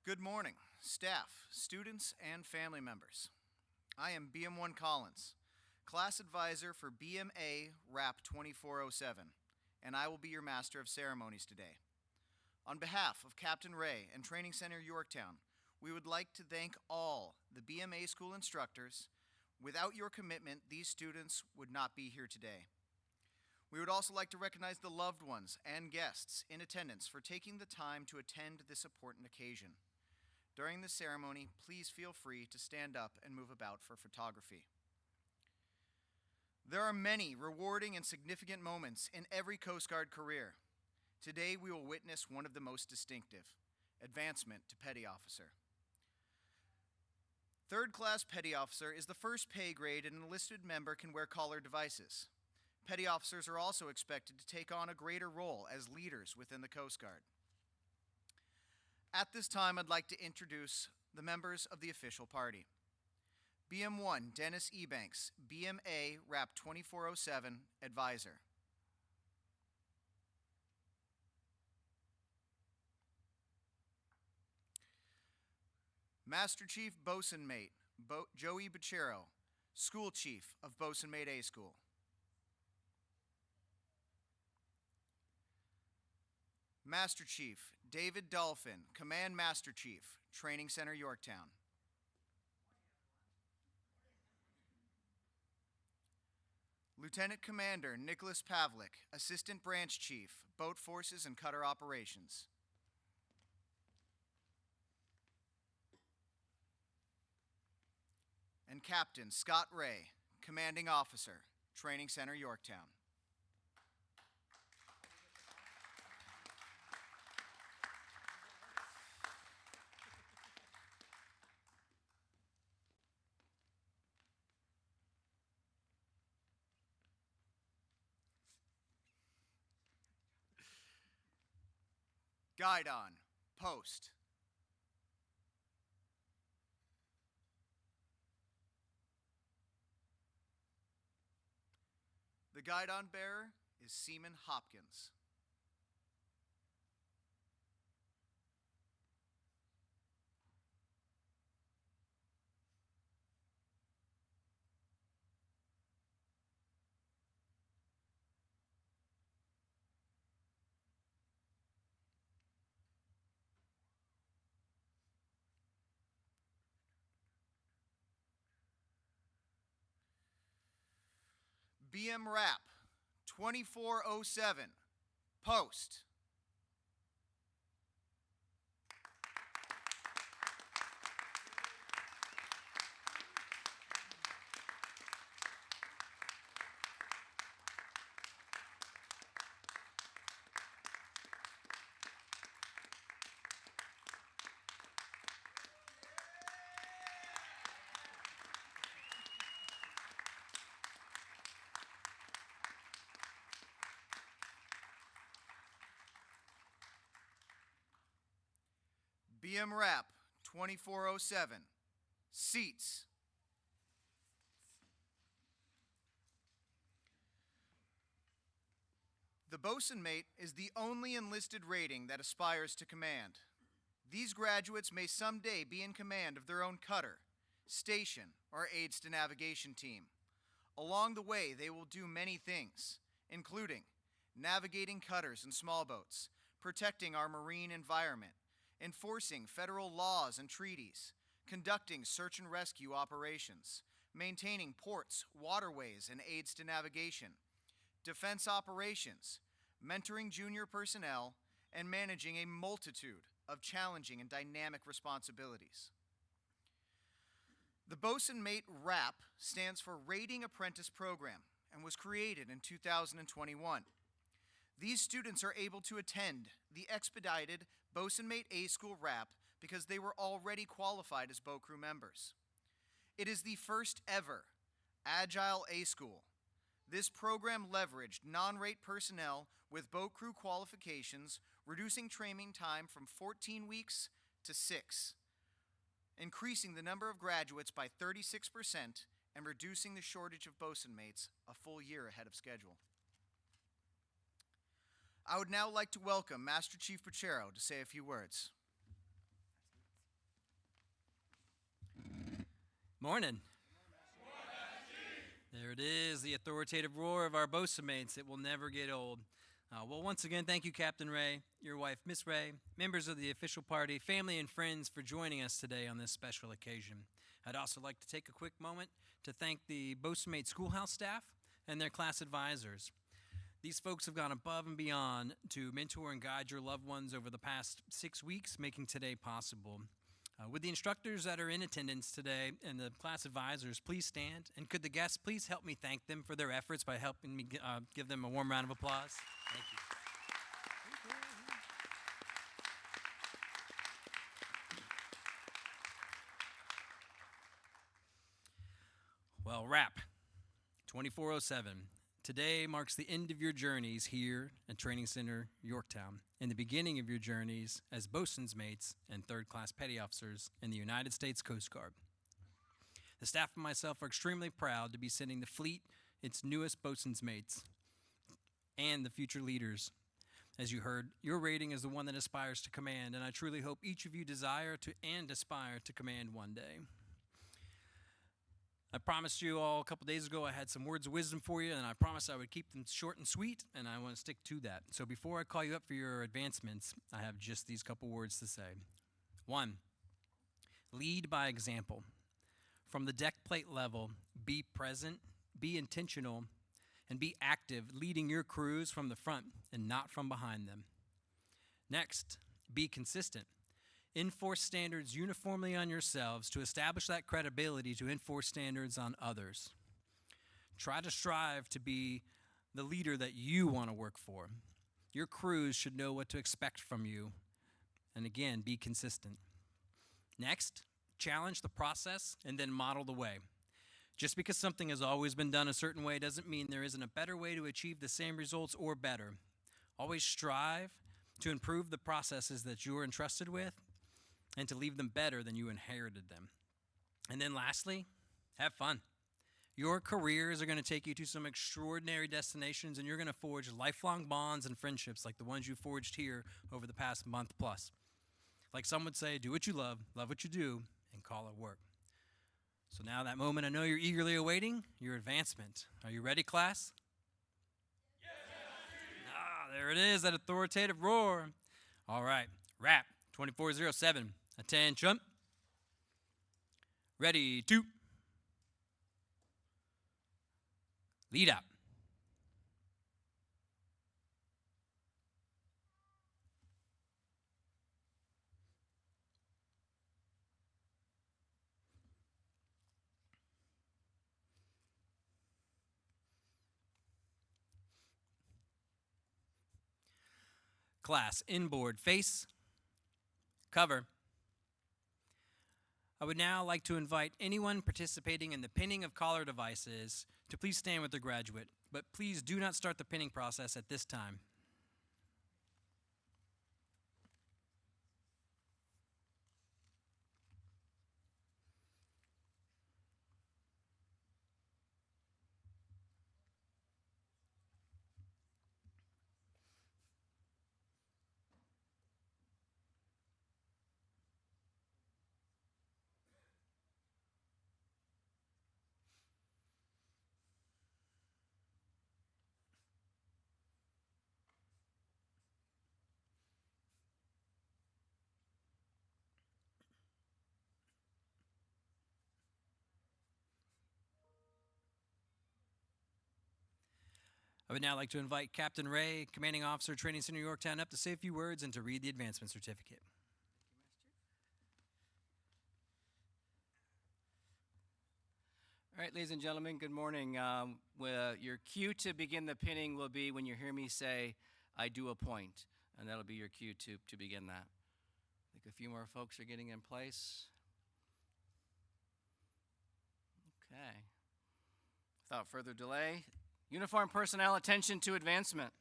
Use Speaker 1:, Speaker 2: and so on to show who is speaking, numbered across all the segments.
Speaker 1: Good morning, staff, students, and family members. I am BM1 Collins, class advisor for BMA RAP 2407, and I will be your Master of Ceremonies today. On behalf of Captain Ray and Training Center Yorktown, we would like to thank all the BMA school instructors. Without your commitment, these students would not be here today. We would also like to recognize the loved ones and guests in attendance for taking the time to attend this important occasion. During the ceremony, please feel free to stand up and move about for photography. There are many rewarding and significant moments in every Coast Guard career. Today, we will witness one of the most distinctive, advancement to Petty Officer. Third Class Petty Officer is the first pay grade an enlisted member can wear collar devices. Petty Officers are also expected to take on a greater role as leaders within the Coast Guard. At this time, I'd like to introduce the members of the official party. BM1, Dennis Ebanks, BMA RAP 2407, Advisor. Master Chief Bosun Mate, Joey Bachero, School Chief of Bosun Mate A School. Master Chief David Dolphin, Command Master Chief, Training Center Yorktown. Lieutenant Commander Nicholas Pavlik, Assistant Branch Chief, Boat Forces and Cutter Operations. And Captain Scott Ray, Commanding Officer, Training Center Yorktown. Guidon, post. The guidon bearer is Seaman Hopkins. BM RAP 2407, post. BM RAP 2407, seats. The bosun mate is the only enlisted rating that aspires to command. These graduates may someday be in command of their own cutter, station, or aids to navigation team. Along the way, they will do many things, including navigating cutters and small boats, protecting our marine environment, enforcing federal laws and treaties, conducting search and rescue operations, maintaining ports, waterways, and aids to navigation, defense operations, mentoring junior personnel, and managing a multitude of challenging and dynamic responsibilities. The Bosun Mate RAP stands for Rating Apprentice Program and was created in 2021. These students are able to attend the expedited Bosun Mate A School RAP because they were already qualified as boat crew members. It is the first ever Agile A School. This program leveraged non-rate personnel with boat crew qualifications, reducing training time from 14 weeks to 6, increasing the number of graduates by 36% and reducing the shortage of bosun mates a full year ahead of schedule. I would now like to welcome Master Chief Bachero to say a few words.
Speaker 2: Morning. There it is, the authoritative roar of our bosun mates. It will never get old. Well, once again, thank you, Captain Ray, your wife, Miss Ray, members of the official party, family, and friends for joining us today on this special occasion. I'd also like to take a quick moment to thank the Bosun Mate Schoolhouse staff and their class advisors. These folks have gone above and beyond to mentor and guide your loved ones over the past 6 weeks, making today possible. With the instructors that are in attendance today and the class advisors, please stand. And could the guests please help me thank them for their efforts by helping me give them a warm round of applause? Thank you. Well, wrap 2407. Today marks the end of your journeys here at Training Center Yorktown and the beginning of your journeys as bosun's mates and third-class petty officers in the United States Coast Guard. The staff and myself are extremely proud to be sending the fleet its newest bosun's mates and the future leaders. As you heard, your rating is the one that aspires to command, and I truly hope each of you desire to and aspire to command one day. I promised you all a couple days ago I had some words of wisdom for you, and I promised I would keep them short and sweet, and I want to stick to that. So before I call you up for your advancements, I have just these couple words to say. 1, lead by example. From the deck plate level, be present, be intentional, and be active, leading your crews from the front and not from behind them. Next, be consistent. Enforce standards uniformly on yourselves to establish that credibility to enforce standards on others. Try to strive to be the leader that you want to work for. Your crews should know what to expect from you. And again, be consistent. Next, challenge the process and then model the way. Just because something has always been done a certain way doesn't mean there isn't a better way to achieve the same results or better. Always strive to improve the processes that you're entrusted with and to leave them better than you inherited them. And then lastly, have fun. Your careers are going to take you to some extraordinary destinations, and you're going to forge lifelong bonds and friendships like the ones you forged here over the past month plus. Like some would say, do what you love what you do, and call it work. So now that moment I know you're eagerly awaiting, your advancement. Are you ready, class? Yes, there it is, that authoritative roar. All right, wrap 2407. Attention. Ready to lead out. Class, inboard, face, cover. I would now like to invite anyone participating in the pinning of collar devices to please stand with their graduate, but please do not start the pinning process at this time. I would now like to invite Captain Ray, Commanding Officer, Training Center Yorktown, up to say a few words and to read the advancement certificate.
Speaker 3: All right, ladies and gentlemen, good morning. Your cue to begin the pinning will be when you hear me say, I do appoint, and that'll be your cue to begin that. I think a few more folks are getting in place. Okay. Without further delay, uniform personnel, attention to advancement.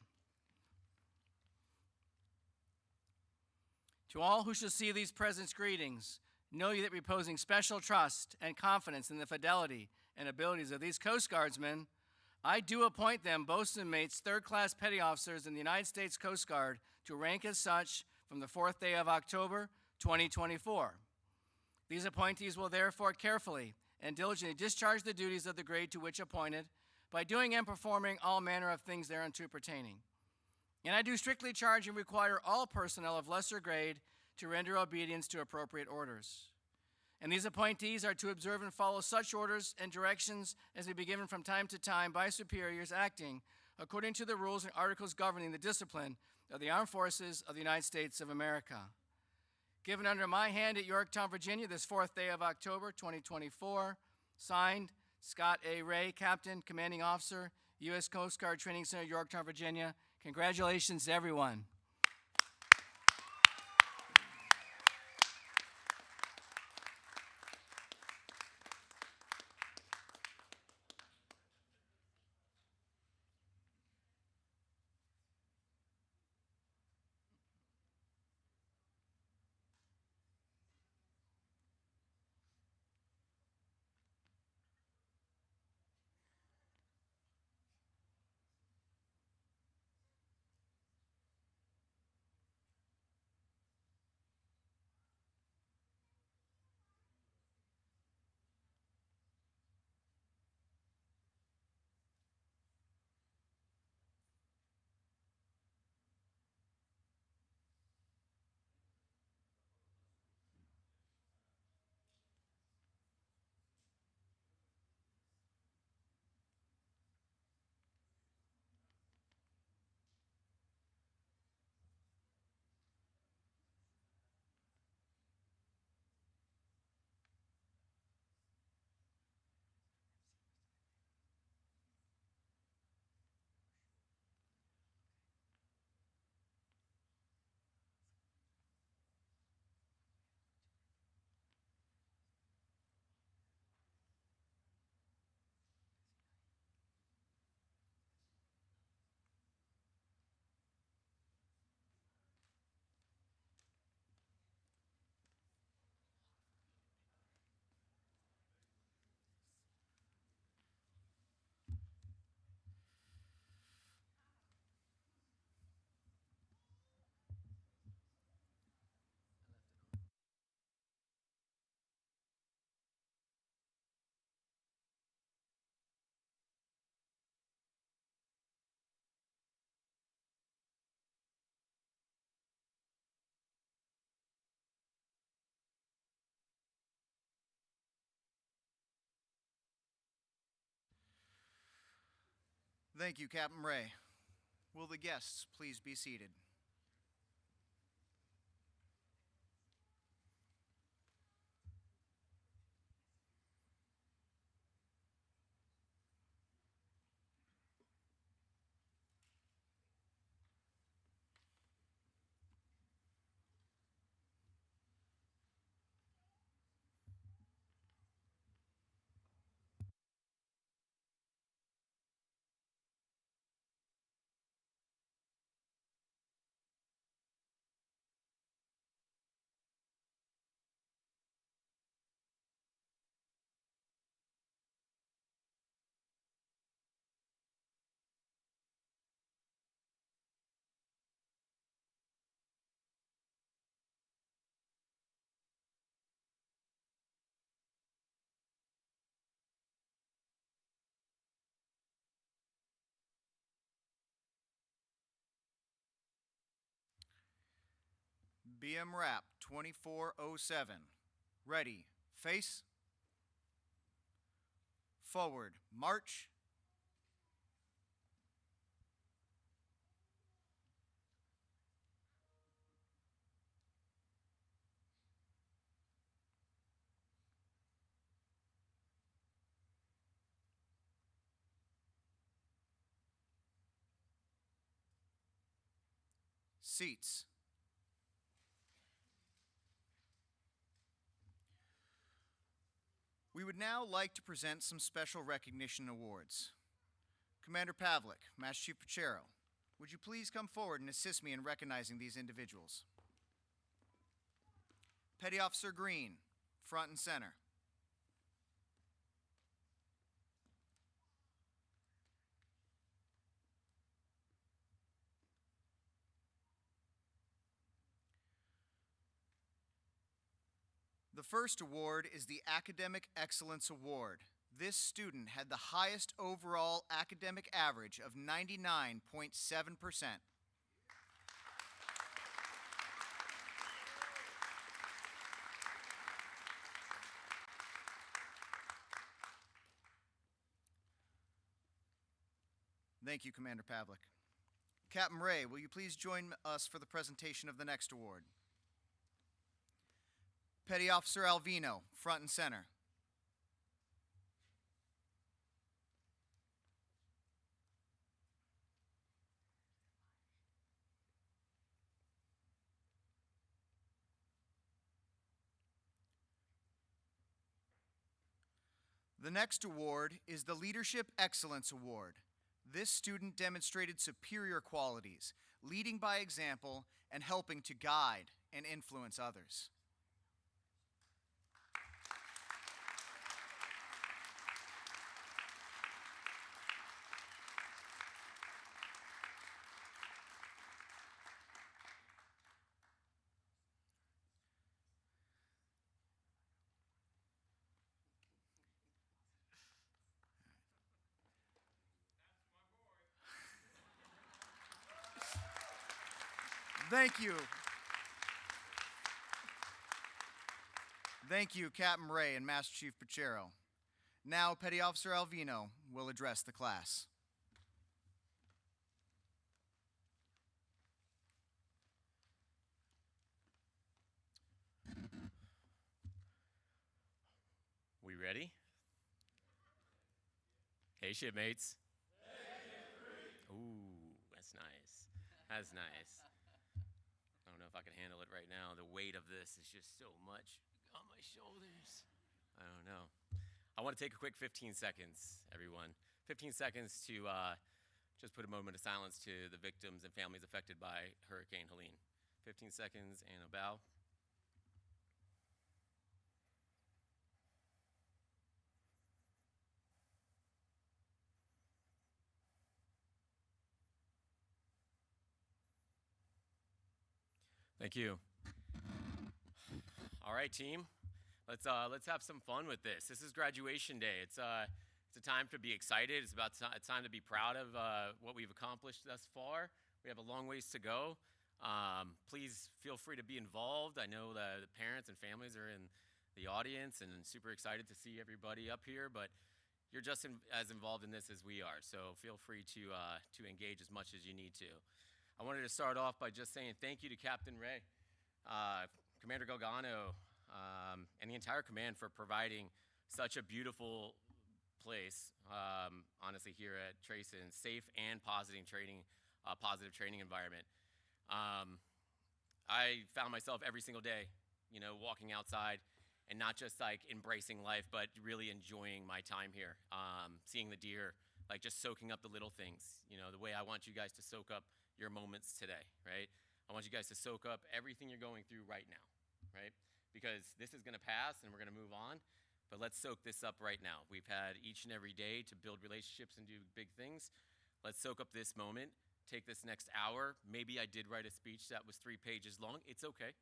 Speaker 3: To all who shall see these presents greetings, know ye that reposing special trust and confidence in the fidelity and abilities of these Coast Guardsmen, I do appoint them bosun mates, third-class petty officers in the United States Coast Guard to rank as such from the 4th day of October, 2024. These appointees will therefore carefully and diligently discharge the duties of the grade to which appointed, by doing and performing all manner of things thereunto pertaining. And I do strictly charge and require all personnel of lesser grade to render obedience to appropriate orders. And these appointees are to observe and follow such orders and directions as may be given from time to time by superiors acting according to the rules and articles governing the discipline of the Armed Forces of the United States of America. Given under my hand at Yorktown, Virginia, this 4th day of October, 2024, signed, Scott A. Ray, Captain, Commanding Officer, U.S. Coast Guard Training Center, Yorktown, Virginia. Congratulations to everyone.
Speaker 1: Thank you, Captain Ray. Will the guests please be seated? BM Rap 2407. Ready, face. Forward, march. Seats. We would now like to present some special recognition awards. Commander Pavlik, Master Chief Pachero, would you please come forward and assist me in recognizing these individuals? Petty Officer Green, front and center. The first award is the Academic Excellence Award. This student had the highest overall academic average of 99.7%. Thank you, Commander Pavlik. Captain Ray, will you please join us for the presentation of the next award? Petty Officer Alvino, front and center. The next award is the Leadership Excellence Award. This student demonstrated superior qualities, leading by example and helping to guide and influence others. Thank you. Thank you, Captain Ray and Master Chief Pachero. Now, Petty Officer Alvino will address the class.
Speaker 4: We ready? Hey, shipmates. Ooh, that's nice. That's nice. I don't know if I can handle it right now. The weight of this is just so much on my shoulders. I don't know. I want to take a quick 15 seconds, everyone. 15 seconds to just put a moment of silence to the victims and families affected by Hurricane Helene. 15 seconds and a bow. Thank you. All right, team. Let's have some fun with this. This is graduation day. It's a time to be excited. It's time to be proud of what we've accomplished thus far. We have a long ways to go. Please feel free to be involved. I know the parents and families are in the audience and super excited to see everybody up here, but you're just as involved in this as we are. So feel free to engage as much as you need to. I wanted to start off by just saying thank you to Captain Ray, Commander Galgano, and the entire command for providing such a beautiful place, honestly, here at Trayson, safe and positive training environment. I found myself every single day, walking outside and not just like embracing life, but really enjoying my time here, seeing the deer, like just soaking up the little things, the way I want you guys to soak up your moments today, right? I want you guys to soak up everything you're going through right now, right? Because this is gonna pass and we're gonna move on, but let's soak this up right now. We've had each and every day to build relationships and do big things. Let's soak up this moment, take this next hour. Maybe I did write a speech that was 3 pages long, it's okay.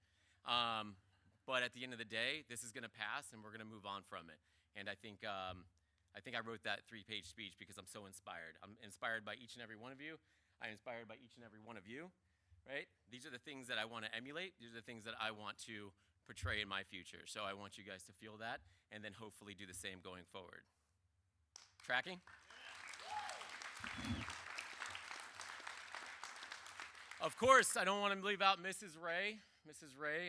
Speaker 4: But at the end of the day, this is gonna pass and we're gonna move on from it. And I think I wrote that 3-page speech because I'm so inspired. I'm inspired by each and every one of you. I'm inspired by each and every one of you, right? These are the things that I want to emulate. These are the things that I want to portray in my future. So I want you guys to feel that and then hopefully do the same going forward. Tracking? Of course, I don't want to leave out Mrs. Ray. Mrs. Ray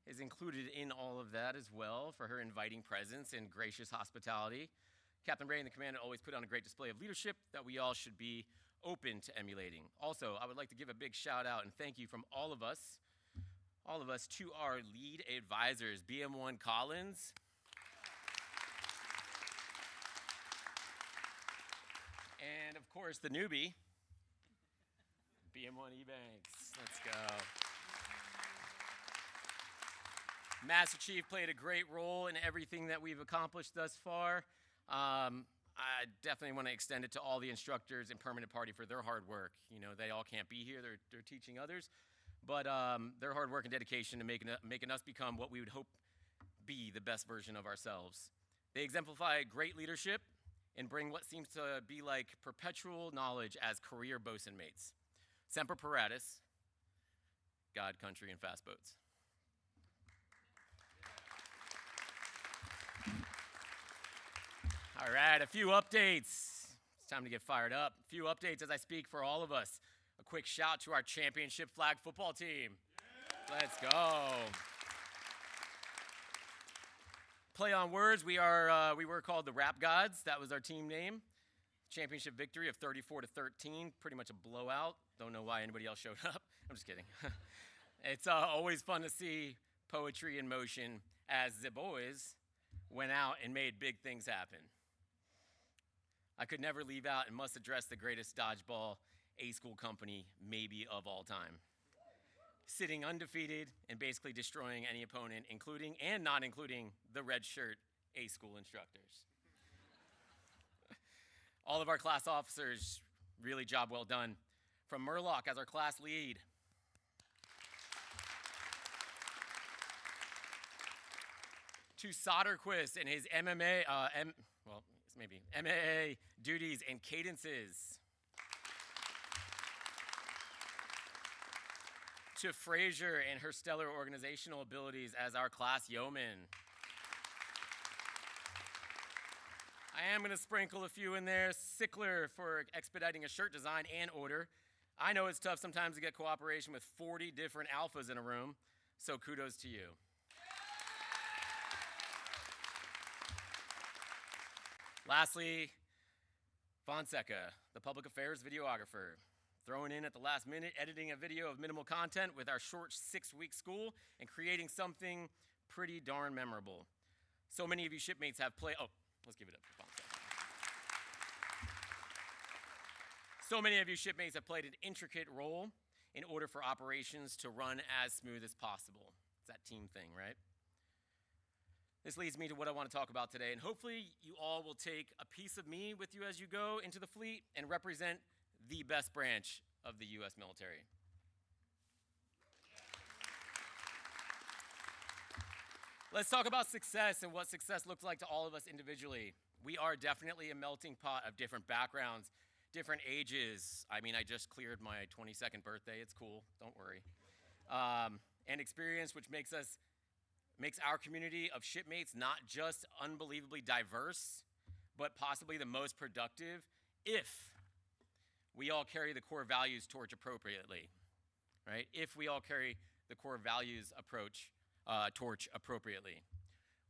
Speaker 4: is included in all of that as well for her inviting presence and gracious hospitality. Captain Ray and the commander always put on a great display of leadership that we all should be open to emulating. Also, I would like to give a big shout out and thank you from all of us to our lead advisors, BM1 Collins, and of course the newbie, BM1 Ebanks. Let's go. Master Chief played a great role in everything that we've accomplished thus far. I definitely want to extend it to all the instructors and permanent party for their hard work. They all can't be here. They're teaching others. But their hard work and dedication to making us become what we would hope be the best version of ourselves. They exemplify great leadership and bring what seems to be like perpetual knowledge as career bosun mates. Semper Paratus, God, country, and fast boats. All right, a few updates. It's time to get fired up. A few updates as I speak for all of us. A quick shout to our championship flag football team. Let's go. Play on words, we were called the Rap Gods. That was our team name. Championship victory of 34-13, pretty much a blowout. Don't know why anybody else showed up. I'm just kidding. It's always fun to see poetry in motion as the boys went out and made big things happen. I could never leave out and must address the greatest dodgeball A-school company maybe of all time. Sitting undefeated and basically destroying any opponent, including and not including the red shirt A-school instructors. All of our class officers, really job well done. From Murlock as our class lead. To Soderquist and his MAA duties and cadences. To Frazier and her stellar organizational abilities as our class yeoman. I am going to sprinkle a few in there. Sickler for expediting a shirt design and order. I know it's tough sometimes to get cooperation with 40 different alphas in a room, so kudos to you. Lastly, Fonseca, the public affairs videographer, throwing in at the last minute, editing a video of minimal content with our short 6-week school and creating something pretty darn memorable. So many of you shipmates have played, let's give it up for Fonseca. So many of you shipmates have played an intricate role in order for operations to run as smooth as possible. It's that team thing, right? This leads me to what I want to talk about today, and hopefully you all will take a piece of me with you as you go into the fleet and represent the best branch of the U.S. military. Let's talk about success and what success looks like to all of us individually. We are definitely a melting pot of different backgrounds, different ages. I mean, I just cleared my 22nd birthday. It's cool. Don't worry. And experience, which makes our community of shipmates not just unbelievably diverse, but possibly the most productive if we all carry the core values torch appropriately, right? If we all carry the core values torch appropriately.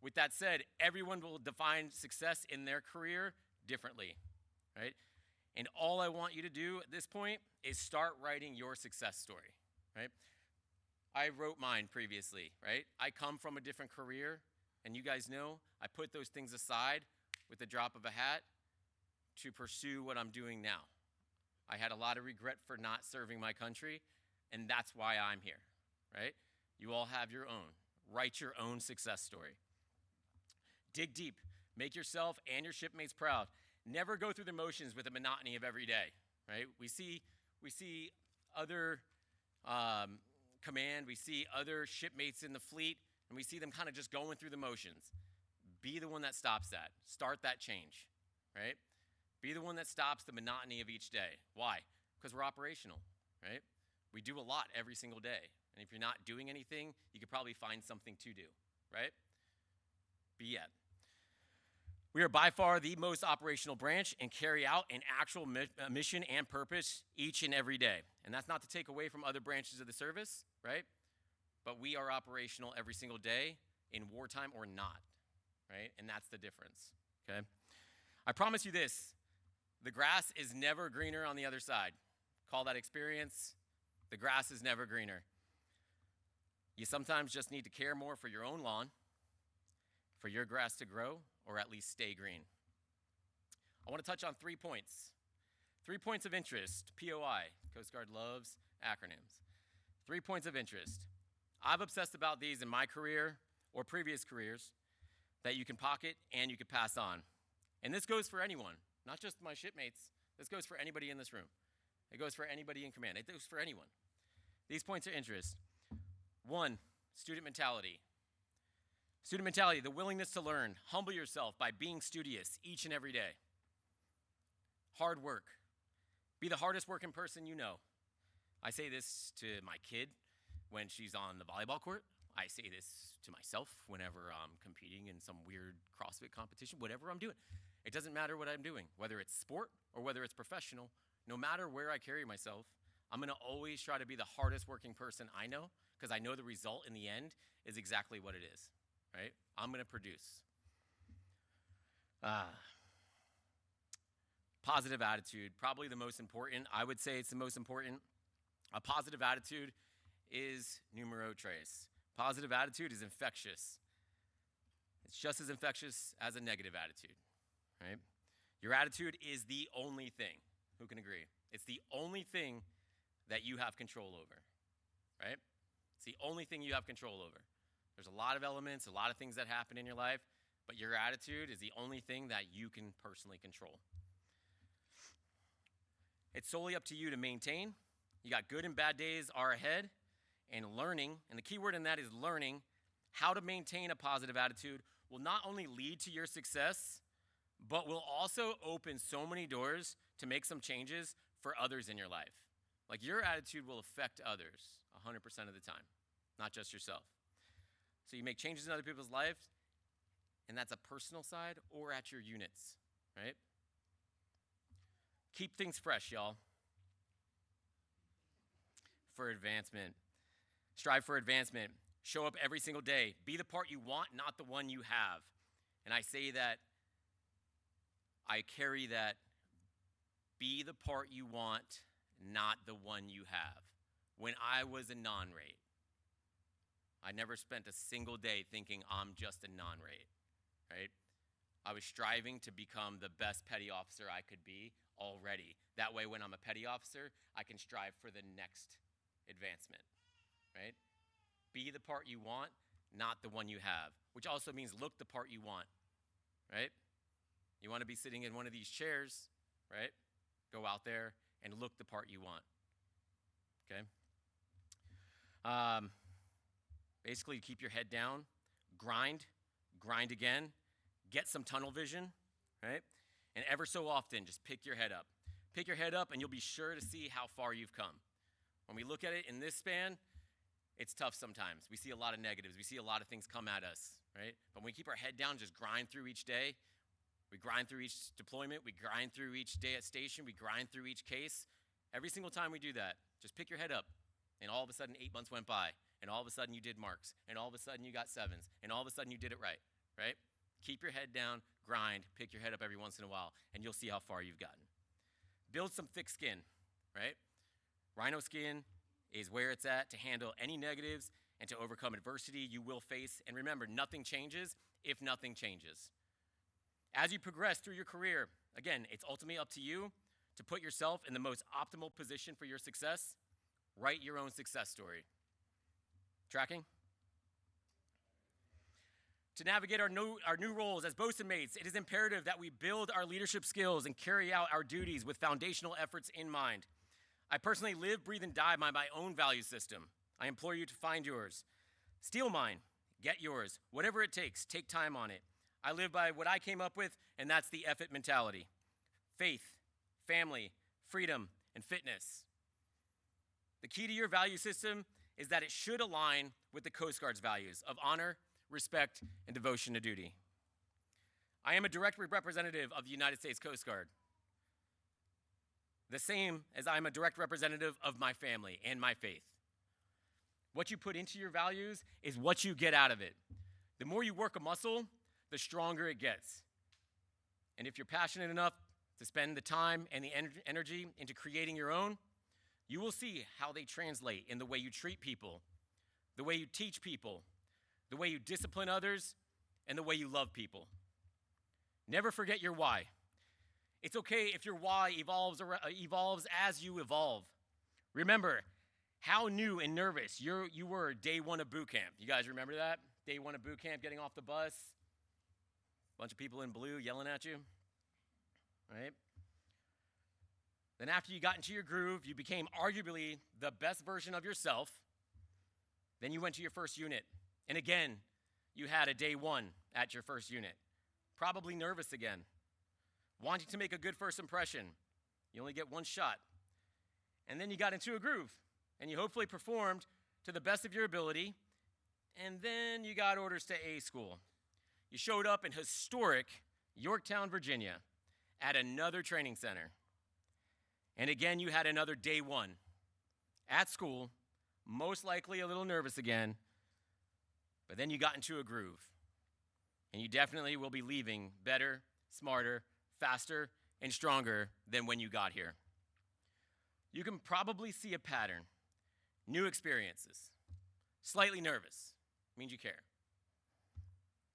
Speaker 4: With that said, everyone will define success in their career differently, right? And all I want you to do at this point is start writing your success story, right? I wrote mine previously, right? I come from a different career, and you guys know I put those things aside with the drop of a hat to pursue what I'm doing now. I had a lot of regret for not serving my country, and that's why I'm here, right? You all have your own. Write your own success story. Dig deep. Make yourself and your shipmates proud. Never go through the motions with the monotony of every day, right? We see other command, we see other shipmates in the fleet, and we see them kind of just going through the motions. Be the one that stops that. Start that change, right? Be the one that stops the monotony of each day. Why? Because we're operational, right? We do a lot every single day. And if you're not doing anything, you could probably find something to do, right? Be it. We are by far the most operational branch and carry out an actual mission and purpose each and every day. And that's not to take away from other branches of the service, right? But we are operational every single day in wartime or not, right? And that's the difference, okay? I promise you this, the grass is never greener on the other side. Call that experience. The grass is never greener. You sometimes just need to care more for your own lawn, for your grass to grow, or at least stay green. I want to touch on 3 points. 3 points of interest, POI, Coast Guard loves acronyms. 3 points of interest. I've obsessed about these in my career or previous careers that you can pocket and you can pass on. And this goes for anyone, not just my shipmates. This goes for anybody in this room. It goes for anybody in command. It goes for anyone. These points of interest. 1, student mentality. Student mentality, the willingness to learn. Humble yourself by being studious each and every day. Hard work. Be the hardest working person you know. I say this to my kid when she's on the volleyball court. I say this to myself whenever I'm competing in some weird CrossFit competition, whatever I'm doing. It doesn't matter what I'm doing, whether it's sport or whether it's professional. No matter where I carry myself, I'm gonna always try to be the hardest working person I know, because I know the result in the end is exactly what it is, right? I'm gonna produce. Positive attitude, probably the most important. I would say it's the most important. A positive attitude is numero tres. Positive attitude is infectious. It's just as infectious as a negative attitude, right? Your attitude is the only thing. Who can agree? It's the only thing that you have control over, right? It's the only thing you have control over. There's a lot of elements, a lot of things that happen in your life, but your attitude is the only thing that you can personally control. It's solely up to you to maintain. You got good and bad days are ahead, and learning, and the key word in that is learning, how to maintain a positive attitude will not only lead to your success, but will also open so many doors to make some changes for others in your life. Like, your attitude will affect others 100% of the time, not just yourself. So you make changes in other people's lives, and that's a personal side or at your units, right? Keep things fresh, y'all. For advancement. Strive for advancement. Show up every single day. Be the part you want, not the one you have. And I say that, I carry that, be the part you want, not the one you have. When I was a non-rate, I never spent a single day thinking I'm just a non-rate, right? I was striving to become the best petty officer I could be already. That way, when I'm a petty officer, I can strive for the next advancement, right? Be the part you want, not the one you have, which also means look the part you want, right? You want to be sitting in one of these chairs, right? Go out there and look the part you want, okay? Basically, keep your head down, grind again, get some tunnel vision, right? And ever so often, just pick your head up. Pick your head up and you'll be sure to see how far you've come. When we look at it in this span, it's tough sometimes. We see a lot of negatives. We see a lot of things come at us, right? But when we keep our head down, just grind through each day, we grind through each deployment, we grind through each day at station, we grind through each case. Every single time we do that, just pick your head up, and all of a sudden 8 months went by, and all of a sudden you did marks, and all of a sudden you got sevens, and all of a sudden you did it right, right? Keep your head down, grind, pick your head up every once in a while, and you'll see how far you've gotten. Build some thick skin, right? Rhino skin is where it's at to handle any negatives and to overcome adversity you will face. And remember, nothing changes if nothing changes. As you progress through your career, again, it's ultimately up to you to put yourself in the most optimal position for your success. Write your own success story. Tracking? To navigate our new roles as bosun mates, it is imperative that we build our leadership skills and carry out our duties with foundational efforts in mind. I personally live, breathe, and die by my own value system. I implore you to find yours. Steal mine. Get yours. Whatever it takes, take time on it. I live by what I came up with, and that's the F it mentality. Faith, family, freedom, and fitness. The key to your value system is that it should align with the Coast Guard's values of honor, respect, and devotion to duty. I am a direct representative of the United States Coast Guard. The same as I'm a direct representative of my family and my faith. What you put into your values is what you get out of it. The more you work a muscle, the stronger it gets. And if you're passionate enough to spend the time and the energy into creating your own, you will see how they translate in the way you treat people, the way you teach people, the way you discipline others, and the way you love people. Never forget your why. It's okay if your why evolves as you evolve. Remember how new and nervous you were day one of boot camp. You guys remember that? Day one of boot camp, getting off the bus, bunch of people in blue yelling at you, right? Then after you got into your groove, you became arguably the best version of yourself. Then you went to your first unit. And again, you had a day one at your first unit, probably nervous again, wanting to make a good first impression. You only get one shot. And then you got into a groove, and you hopefully performed to the best of your ability, and then you got orders to A school. You showed up in historic Yorktown, Virginia, at another training center. And again, you had another day one at school, most likely a little nervous again, but then you got into a groove. And you definitely will be leaving better, smarter, faster, and stronger than when you got here. You can probably see a pattern. New experiences. Slightly nervous means you care.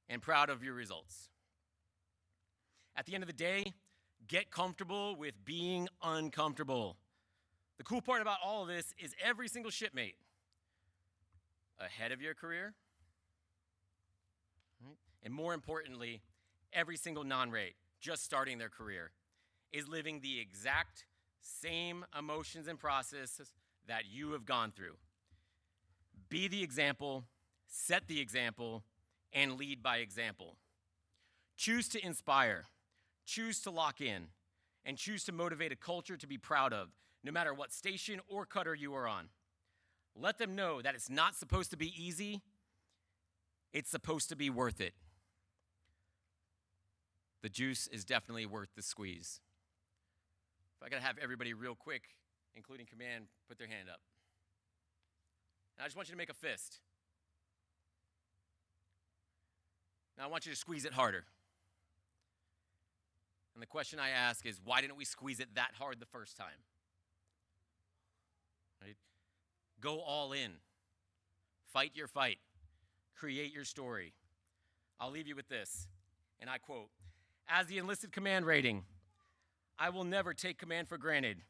Speaker 4: And proud of your results. At the end of the day, get comfortable with being uncomfortable. The cool part about all of this is every single shipmate ahead of your career, right? And more importantly, every single non-rate just starting their career is living the exact same emotions and processes that you have gone through. Be the example, set the example, and lead by example. Choose to inspire, choose to lock in, and choose to motivate a culture to be proud of, no matter what station or cutter you are on. Let them know that it's not supposed to be easy, it's supposed to be worth it. The juice is definitely worth the squeeze. If I gotta have everybody real quick, including command, put their hand up. Now I just want you to make a fist. Now I want you to squeeze it harder. And the question I ask is, why didn't we squeeze it that hard the first time? Right? Go all in. Fight your fight. Create your story. I'll leave you with this, and I quote, "As the enlisted command rating, I will never take command for granted.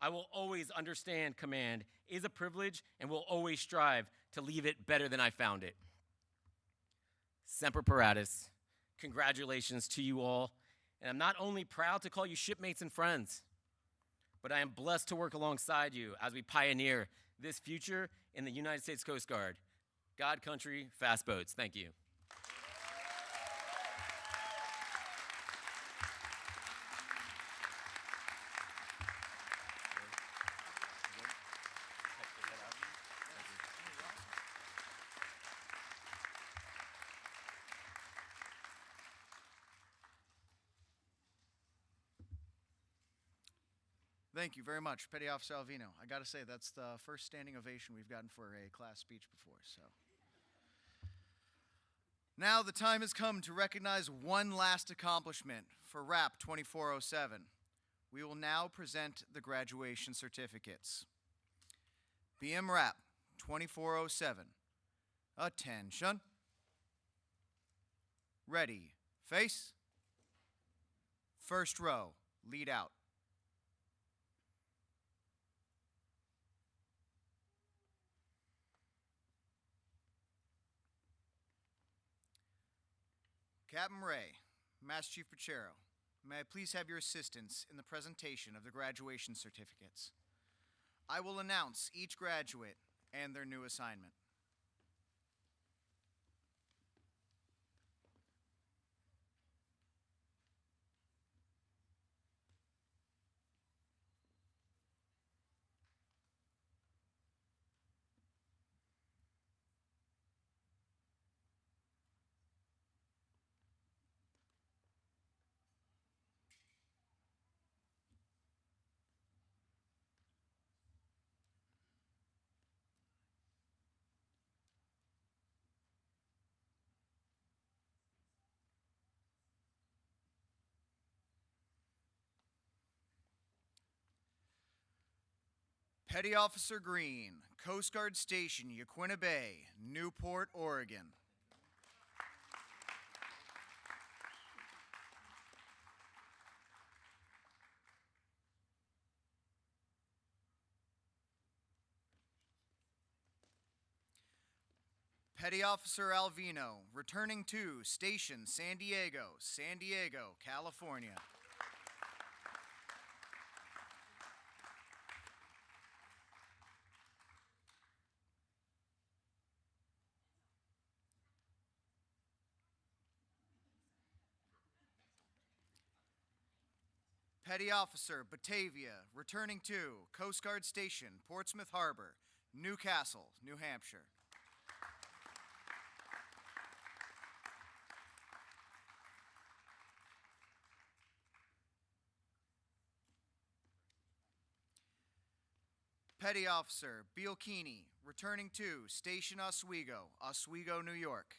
Speaker 4: I will always understand command is a privilege and will always strive to leave it better than I found it." Semper Paratus, congratulations to you all. And I'm not only proud to call you shipmates and friends, but I am blessed to work alongside you as we pioneer this future in the United States Coast Guard. God, country, fast boats. Thank you.
Speaker 1: Thank you very much, Petty Officer Alvino. I gotta say, that's the first standing ovation we've gotten for a class speech before, so. Now the time has come to recognize one last accomplishment for RAP 2407. We will now present the graduation certificates. BM RAP 2407. Attention. Ready. Face. First row. Lead out. Captain Ray, Master Chief Pachero, may I please have your assistance in the presentation of the graduation certificates? I will announce each graduate and their new assignment. Petty Officer Green, Coast Guard Station, Yaquina Bay, Newport, Oregon. Petty Officer Alvino, returning to Station San Diego, California. Petty Officer Batavia, returning to Coast Guard Station, Portsmouth Harbor, Newcastle, New Hampshire. Petty Officer Bielchini, returning to Station Oswego, Oswego, New York.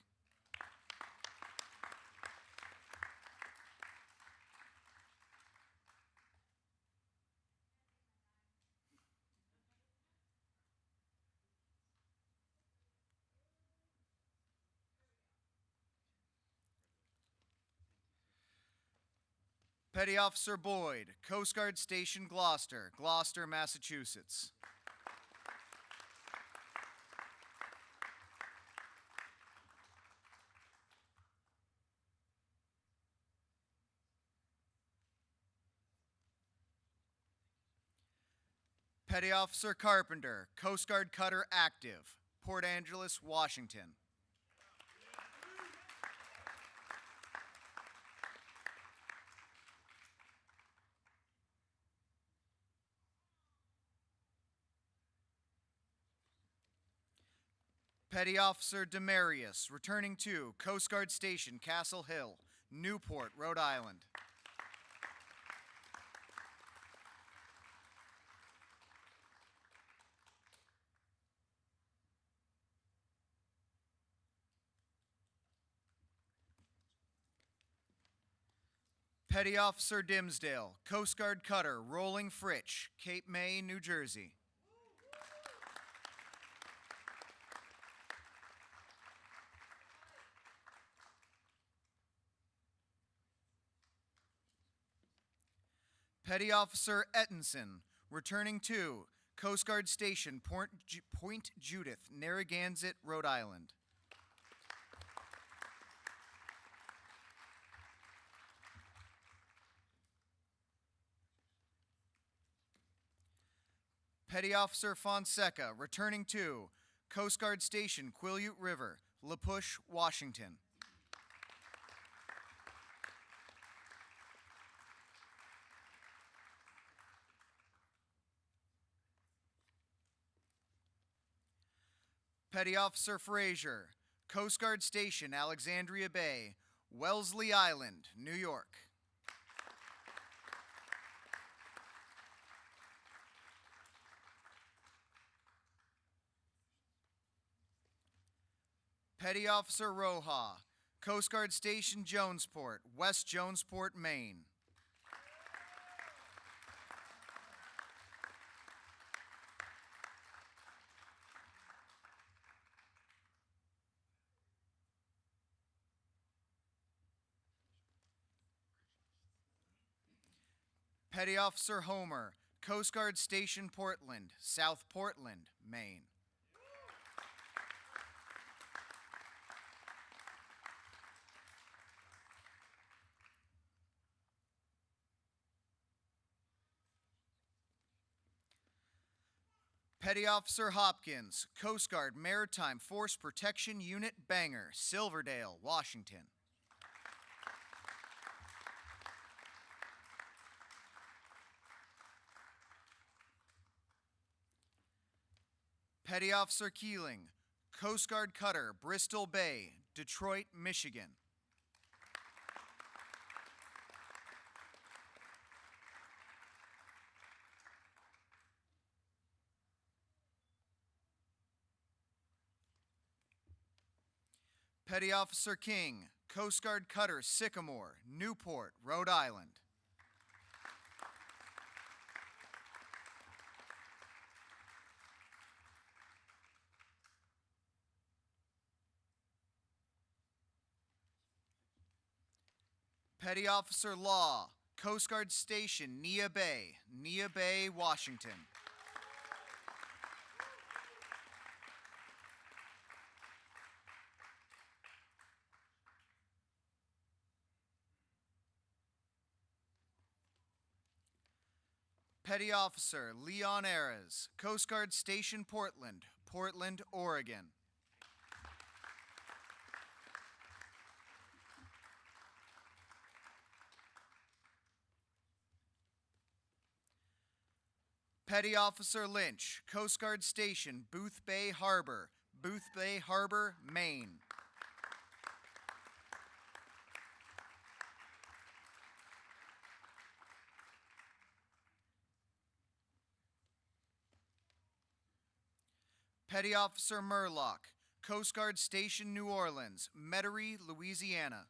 Speaker 1: Petty Officer Boyd, Coast Guard Station Gloucester, Gloucester, Massachusetts. Petty Officer Carpenter, Coast Guard Cutter Active, Port Angeles, Washington. Petty Officer Demarius, returning to Coast Guard Station Castle Hill, Newport, Rhode Island. Petty Officer Dimsdale, Coast Guard Cutter Rolling Fritch, Cape May, New Jersey. Petty Officer Ettinson, returning to Coast Guard Station Point Judith, Narragansett, Rhode Island. Petty Officer Fonseca, returning to Coast Guard Station Quileute River, La Push, Washington. Petty Officer Frazier, Coast Guard Station Alexandria Bay, Wellesley Island, New York. Petty Officer Roja, Coast Guard Station Jonesport, West Jonesport, Maine. Petty Officer Homer, Coast Guard Station Portland, South Portland, Maine. Petty Officer Hopkins, Coast Guard Maritime Force Protection Unit Bangor, Silverdale, Washington. Petty Officer Keeling, Coast Guard Cutter Bristol Bay, Detroit, Michigan. Petty Officer King, Coast Guard Cutter Sycamore, Newport, Rhode Island. Petty Officer Law, Coast Guard Station Nia Bay, Washington. Petty Officer Leon Ares, Coast Guard Station Portland, Portland, Oregon. Petty Officer Lynch, Coast Guard Station, Booth Bay Harbor, Maine. Petty Officer Murlock, Coast Guard Station, New Orleans, Metairie, Louisiana.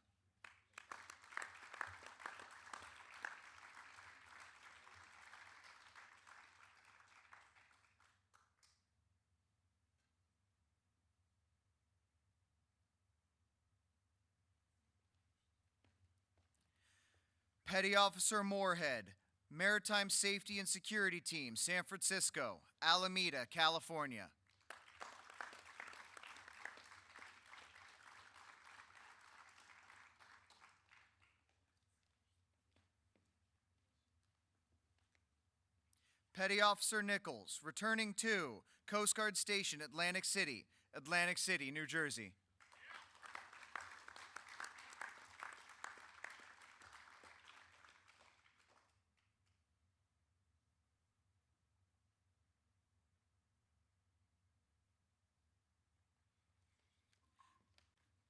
Speaker 1: Petty Officer Moorhead, Maritime Safety and Security Team, San Francisco, Alameda, California. Petty Officer Nichols, returning to Coast Guard Station, Atlantic City, New Jersey.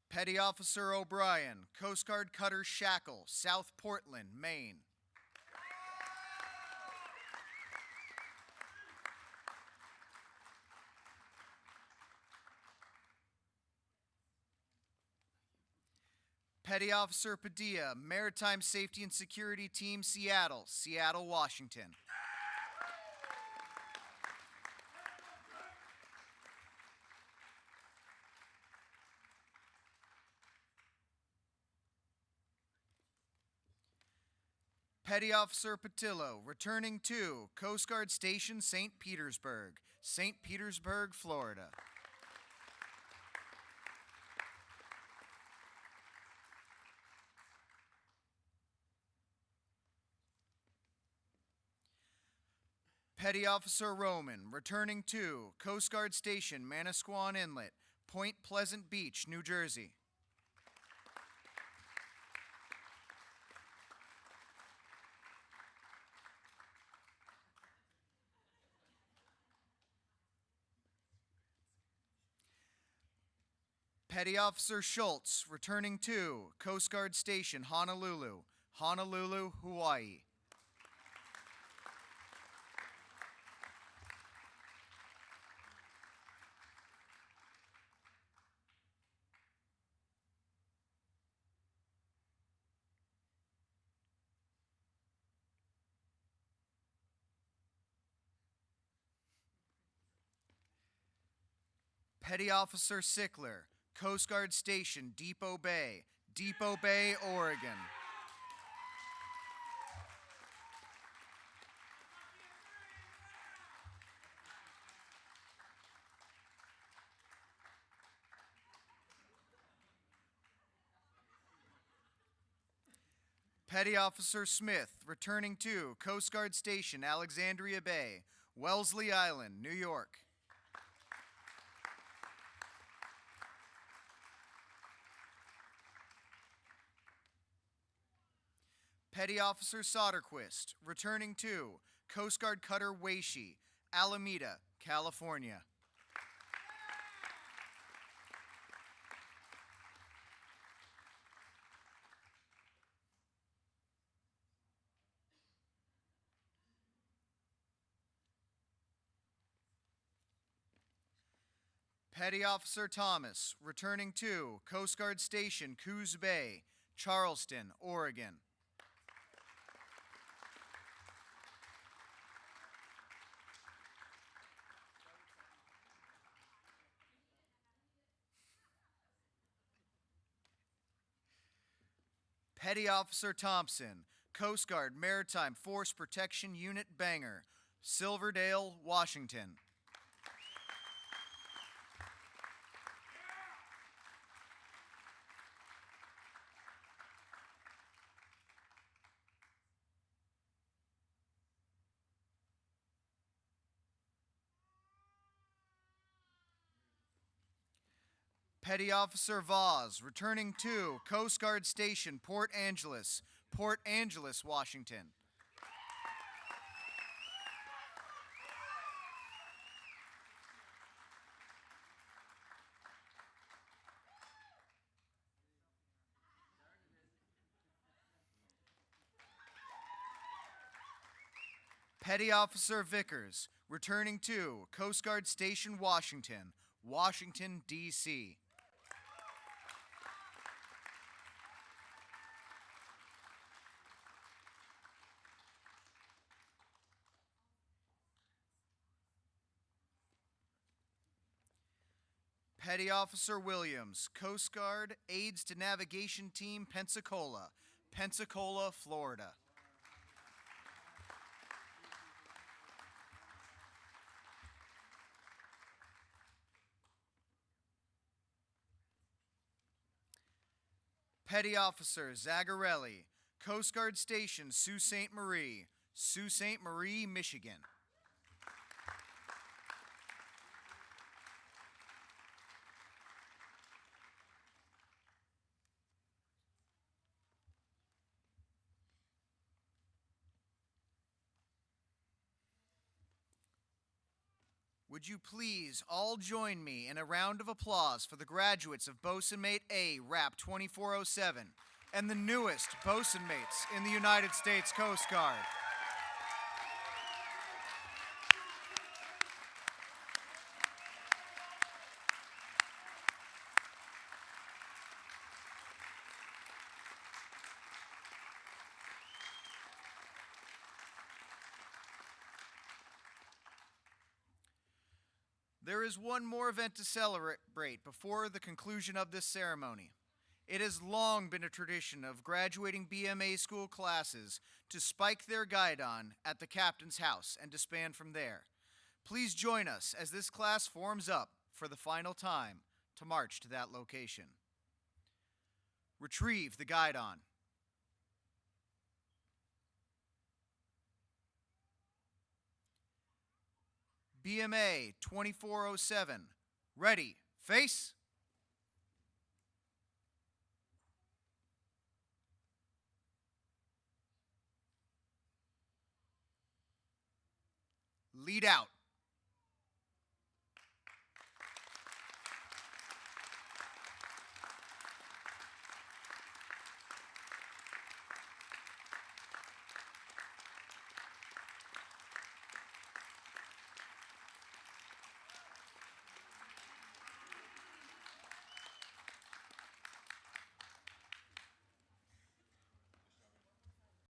Speaker 1: Petty Officer O'Brien, Coast Guard Cutter Shackle, South Portland, Maine. Petty Officer Padilla, Maritime Safety and Security Team, Seattle, Washington. Petty Officer Patillo, returning to Coast Guard Station, St. Petersburg, Florida. Petty Officer Roman, returning to Coast Guard Station, Manasquan Inlet, Point Pleasant Beach, New Jersey. Petty Officer Schultz, returning to Coast Guard Station, Honolulu, Hawaii. Petty Officer Sickler, Coast Guard Station, Depot Bay, Oregon. Petty Officer Smith, returning to Coast Guard Station, Alexandria Bay, Wellesley Island, New York. Petty Officer Soderquist, returning to Coast Guard Cutter Weishi, Alameda, California. Petty Officer Thomas, returning to Coast Guard Station, Coos Bay, Charleston, Oregon. Petty Officer Thompson, Coast Guard Maritime Force Protection Unit Bangor, Silverdale, Washington. Petty Officer Voss, returning to Coast Guard Station, Port Angeles, Washington. Petty Officer Vickers, returning to Coast Guard Station Washington, Washington, D.C. Petty Officer Williams, Coast Guard Aids to Navigation Team, Pensacola, Pensacola, Florida. Petty Officer Zagarelli, Coast Guard Station, Sault Ste. Marie, Michigan. Would you please all join me in a round of applause for the graduates of Bosun Mate A, RAP 2407, and the newest bosun mates in the United States Coast Guard. There is one more event to celebrate before the conclusion of this ceremony. It has long been a tradition of graduating BMA school classes to spike their guidon at the captain's house and disband from there. Please join us as this class forms up for the final time to march to that location. Retrieve the guidon. BMA 2407, ready, face. Lead out.